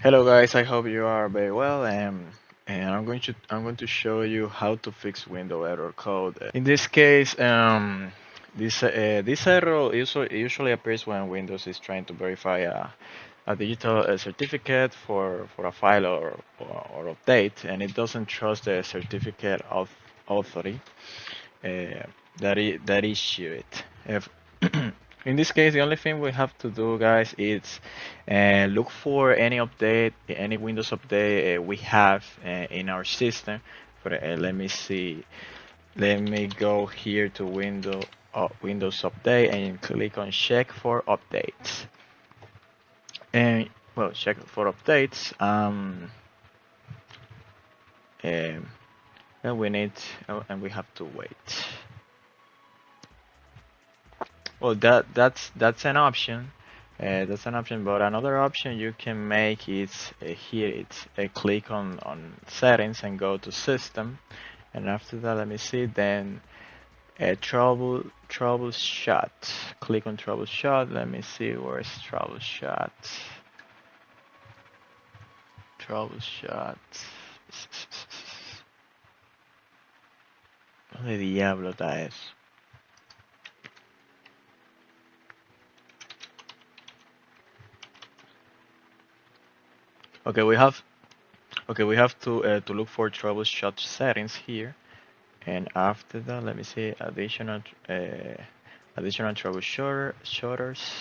Hello guys, I hope you are very well and I'm going to show you how to fix window error code. In this case, this error usually appears when Windows is trying to verify a digital certificate for a file or update, and it doesn't trust the certificate of authority that issue it. If in this case, the only thing we have to do, guys, is look for any update, any Windows update we have in our system. Let me see. Let me go here to Windows Update and click on Check for Updates. And well, check for updates. And we need, and we have to wait. Well, that's an option. That's an option, but another option you can make is here. It's click on settings and go to system, and after that, let me see. Then troubleshoot. Click on troubleshoot. Let me see where's troubleshoot. Troubleshoot. ¿Dónde diablo está eso? Okay, we have to look for troubleshoot settings here, and after that, let me see additional troubleshooters,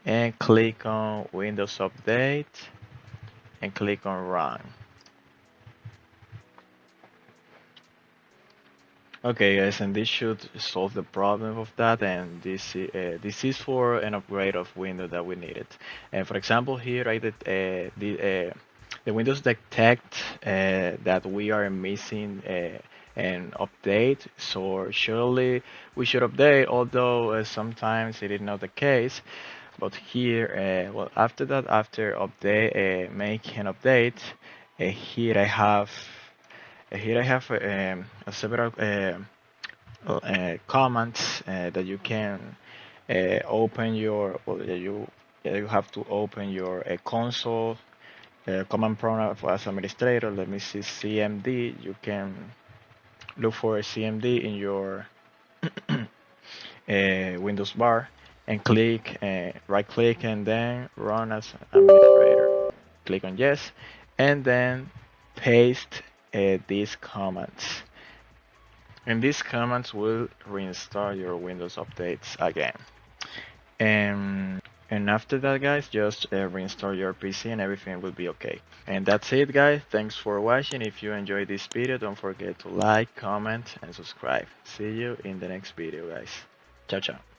and click on Windows Update, and click on Run. Okay, guys, and this should solve the problem of that, and this is for an upgrade of Windows that we needed. And for example, here I did the Windows detect that we are missing an update, so surely we should update, although sometimes it is not the case. But here, well, after that, after update, make an update, here I have several commands that you can open your, well, you have to open your console command prompt as administrator. Let me see, CMD. You can look for a CMD in your Windows bar and click, right click, and then run as administrator. Click on yes, and then paste these commands. And these commands will reinstall your Windows updates again. And after that, guys, just reinstall your PC and everything will be okay. And that's it, guys. Thanks for watching. If you enjoyed this video, don't forget to like, comment, and subscribe. See you in the next video, guys. Ciao, ciao.